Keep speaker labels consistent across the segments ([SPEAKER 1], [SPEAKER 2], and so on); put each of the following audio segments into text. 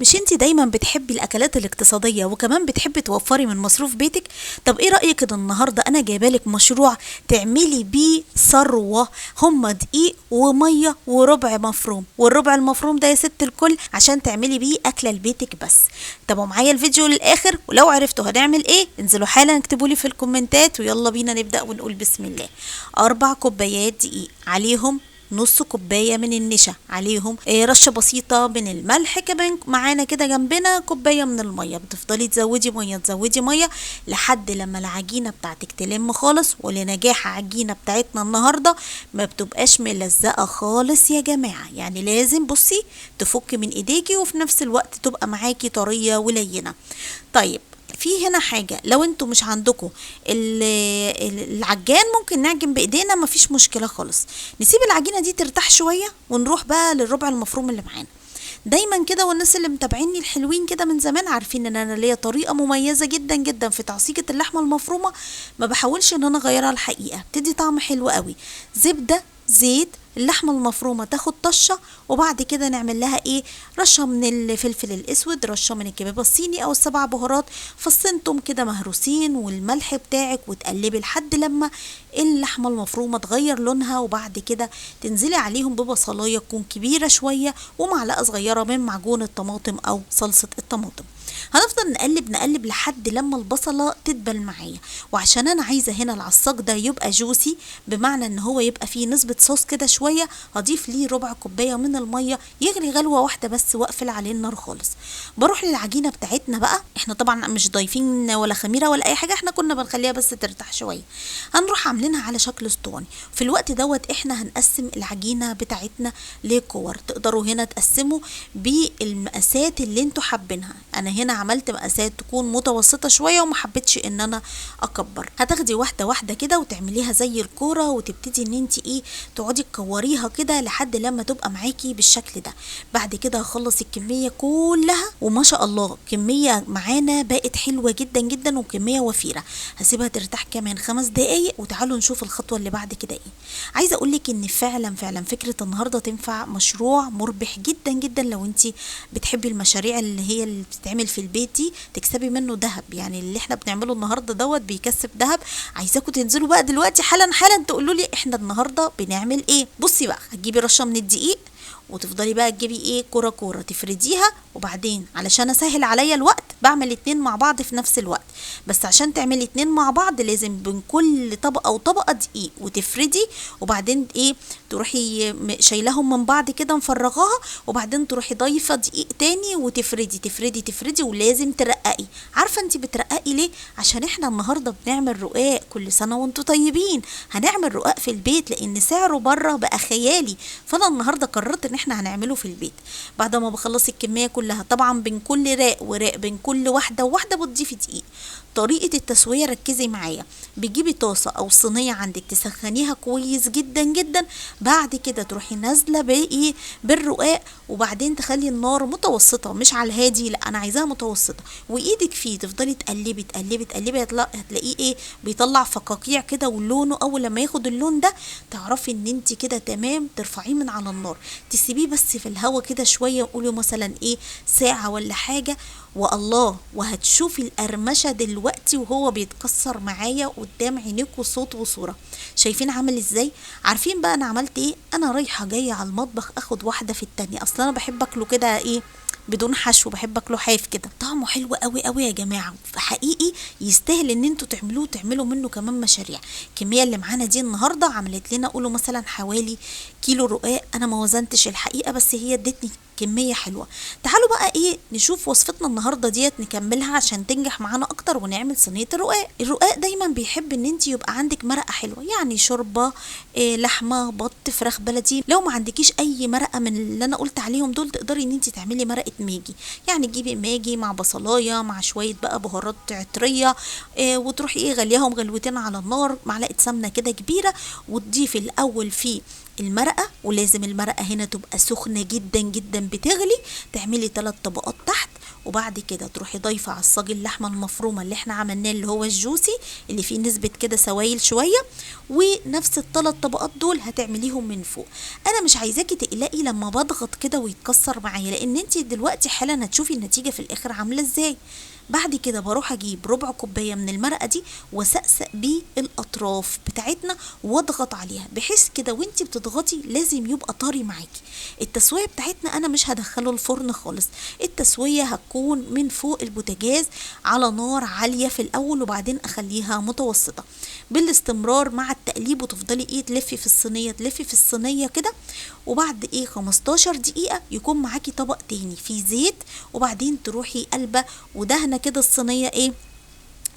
[SPEAKER 1] مش انتي دايما بتحبي الاكلات الاقتصادية وكمان بتحبي توفري من مصروف بيتك؟ طب ايه رأيك ان النهاردة انا جايبالك مشروع تعملي بيه ثروة؟ هما دقيق ومية وربع مفروم، والربع المفروم ده يا ست الكل عشان تعملي بيه اكلة لبيتك بس. تابعوا معايا الفيديو للاخر، ولو عرفتوا هنعمل ايه انزلوا حالا اكتبولي في الكومنتات، ويلا بينا نبدأ ونقول بسم الله. 4 كوبايات دقيق، عليهم نص كوباية من النشا، عليهم رشة بسيطة من الملح، كمان معانا كده جنبنا كوباية من المية. بتفضلي تزودي مية تزودي مية لحد لما العجينة بتاعتك تلم خالص. ولنجاح عجينة بتاعتنا النهاردة ما بتبقاش ملزقة خالص يا جماعة، يعني لازم بصي تفك من ايديكي وفي نفس الوقت تبقى معاكي طرية ولينة. طيب، في هنا حاجة، لو انتوا مش عندكم العجان ممكن نعجن بايدينا، مفيش مشكلة خالص. نسيب العجينة دي ترتاح شوية ونروح بقى للربع المفروم اللي معانا. دايما كده، والناس اللي متابعيني الحلوين كده من زمان عارفين ان انا ليا طريقة مميزة جدا جدا في تعصيجة اللحمة المفرومة، ما بحاولش ان انا اغيرها الحقيقة، بتدي طعم حلو قوي. زبدة، زيت، اللحمة المفرومة تاخد طشة، وبعد كده نعمل لها ايه، رشة من الفلفل الاسود، رشة من الكباب الصيني او ال7 بهارات، فصين توم كده مهروسين، والملح بتاعك، وتقلبي لحد لما اللحمة المفرومة تغير لونها. وبعد كده تنزلي عليهم ببصلاية تكون كبيرة شوية، ومعلقة صغيرة من معجون الطماطم او صلصة الطماطم. هنفضل نقلب نقلب لحد لما البصلة تدبل معايا. وعشان انا عايزة هنا العصاج ده يبقى جوسي، بمعنى ان هو يبقى فيه نسبة صوص كده شوية، هضيف ليه ربع كوباية من المية يغلي غلوة واحدة بس، واقفل عليه النار خالص. بروح للعجينة بتاعتنا بقى، احنا طبعا مش ضايفين ولا خميرة ولا اي حاجة، احنا كنا بنخليها بس ترتاح شوية. هنروح عاملينها على شكل اسطواني. في الوقت دوت احنا هنقسم العجينة بتاعتنا لكور. تقدروا هنا تقسموا بالمقاسات اللي انتوا حابينها. انا هنا عملت مقاسات تكون متوسطة شوية وما حبيتش ان انا اكبر. هتاخدي واحدة واحدة كده وتعمليها زي الكورة، وتبتدي ان انت ايه، تقعدي تكوريها كده لحد لما تبقى معاكي بالشكل ده. بعد كده هخلص الكمية كلها، وما شاء الله كمية معانا بقت حلوة جدا جدا وكمية وفيرة. هسيبها ترتاح كمان 5 دقايق، وتعالوا نشوف الخطوة اللي بعد كده ايه. عايزة اقولك ان فعلا فكرة النهاردة تنفع مشروع مربح جدا جدا. لو انت بتحبي المشاريع اللي هي اللي بتتعمل في البيت دي، تكسبي منه ذهب. يعني اللي احنا بنعمله النهارده دوت بيكسب ذهب. عايزاكم تنزلوا بقى دلوقتي حالا حالا تقولوا لي احنا النهارده بنعمل ايه. بصي بقى، هتجيبي رشه من الدقيق، وتفضلي بقى تجيبي ايه، كوره كوره تفرديها. وبعدين علشان اسهل عليا الوقت بعمل 2 مع بعض في نفس الوقت. بس عشان تعملي 2 مع بعض لازم بين كل طبقه وطبقه دقيق وتفردي. وبعدين ايه، تروحي شايلاهم من بعض كده مفرغاها، وبعدين تروحي ضايفه دقيق تاني وتفردي تفردي تفردي. ولازم ترققي. عارفه انت بترققي ليه؟ عشان احنا النهارده بنعمل رقاق. كل سنه وانتم طيبين. هنعمل رقاق في البيت لان سعره بره بقى خيالي، فانا النهارده قررت ان احنا هنعمله في البيت. بعد ما بخلص الكميه كلها، طبعا بين كل راق وراق، بين كل واحده وواحده بتضيفي دقيق. طريقه التسويه ركزي معايا. بتجيبي طاسه او صينيه عندك تسخنيها كويس جدا جدا. بعد كده تروحي نازله بايه، بالرقاق، وبعدين تخلي النار متوسطه مش على الهادي، لا انا عايزاها متوسطه، وايدك فيه تفضلي تقلبي تقلبي تقلبي. هتلاقيه ايه، بيطلع فقاقيع كده، ولونه اول لما ياخد اللون ده تعرفي ان انت كده تمام. ترفعيه من على النار، تسيبيه بس في الهوا كده شويه، قولوا مثلا ايه، ساعه ولا حاجه. والله وهتشوفي القرمشه دلوقتي وهو بيتكسر معايا قدام عينيكوا، صوت وصوره. شايفين عامل ازاي؟ عارفين بقى انا عملت ايه؟ انا رايحه جايه على المطبخ اخد واحده في التانية. اصلا انا بحب اكله كده ايه، بدون حشو، بحب اكله حاف كده. طعمه حلو قوي قوي يا جماعه، حقيقي يستاهل ان انتوا تعملوه، تعملوا منه كمان مشاريع. الكميه اللي معانا دي النهارده عملت لنا قولوا مثلا حوالي كيلو رقاق. انا ما وزنتش الحقيقه، بس هي ادتني كمية حلوة. تعالوا بقى ايه، نشوف وصفتنا النهاردة ديت نكملها عشان تنجح معانا اكتر ونعمل صينية الرقاق. الرقاق دايما بيحب ان انت يبقى عندك مرقة حلوة، يعني شوربة، إيه، لحمة، بط، فراخ بلدي. لو ما عندكيش اي مرقة من اللي انا قلت عليهم دول، تقدري ان انت تعملي مرقة ماجي. يعني تجيبي ماجي مع بصلاية مع شوية بقى بهارات عطرية، إيه، وتروحي ايه غليهم غلوتين على النار، معلقة سمنة كده كبيرة، وتضيفي الاول فيه المرقة. ولازم المرقة هنا تبقى سخنة جدا جدا بتغلي. تعملي 3 طبقات تحت، وبعد كده تروحي ضايفه على الصاج اللحمه المفرومه اللي احنا عملناه اللي هو الجوسي اللي فيه نسبه كده سوائل شويه، ونفس الثلاث طبقات دول هتعمليهم من فوق. انا مش عايزاكي تقلقي لما بضغط كده ويتكسر معايا، لان انت دلوقتي حالا هتشوفي النتيجه في الاخر عامله ازاي. بعد كده بروح اجيب ربع كوبايه من المرقه دي واسقسق بيه الاطراف بتاعتنا واضغط عليها، بحيث كده وانتي بتضغطي لازم يبقى طري معاكي. التسويه بتاعتنا انا مش هدخله الفرن خالص، التسويه هتكون من فوق البوتاجاز على نار عاليه في الاول، وبعدين اخليها متوسطه بالاستمرار مع التقليب، وتفضلي تلفي في الصينيه تلفي في الصينيه كده. وبعد 15 دقيقه يكون معاكي طبق تاني فيه زيت، وبعدين تروحي قلبه ودهنه كده الصينيه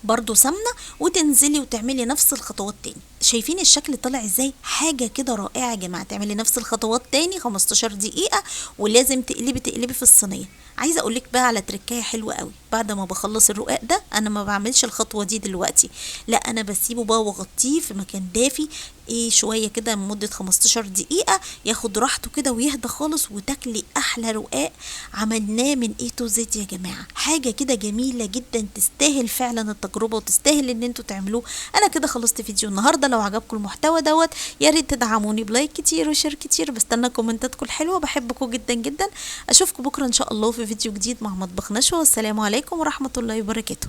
[SPEAKER 1] برضو سمنة، وتنزلي وتعملي نفس الخطوات تاني. شايفين الشكل طلع ازاي؟ حاجة كده رائعة يا جماعة. تعملي نفس الخطوات تاني 15 دقيقة، ولازم تقلبي في الصينية. عايزة اقولك بقى على تركاية حلوة قوي، بعد ما بخلص الرقاق ده انا ما بعملش الخطوة دي دلوقتي، لا انا بسيبه بقى واغطيه في مكان دافي شوية كده لمدة 15 دقيقة ياخد راحته كده ويهدى خالص، وتاكلي احلى رقاق عملناه من تو زيت يا جماعة. حاجة كده جميلة جدا، تستاهل فعلا التجربة وتستاهل ان انتوا تعملوه. انا كده خلصت فيديو النهاردة. لو عجبكم المحتوى دوت يا ريت تدعموني بلايك كتير وشير كتير، بستنى كومنتاتكم الحلوة، بحبكم جدا جدا. اشوفكم بكرة ان شاء الله في فيديو جديد مع مطبخ نشوى، والسلام عليكم ورحمة الله وبركاته.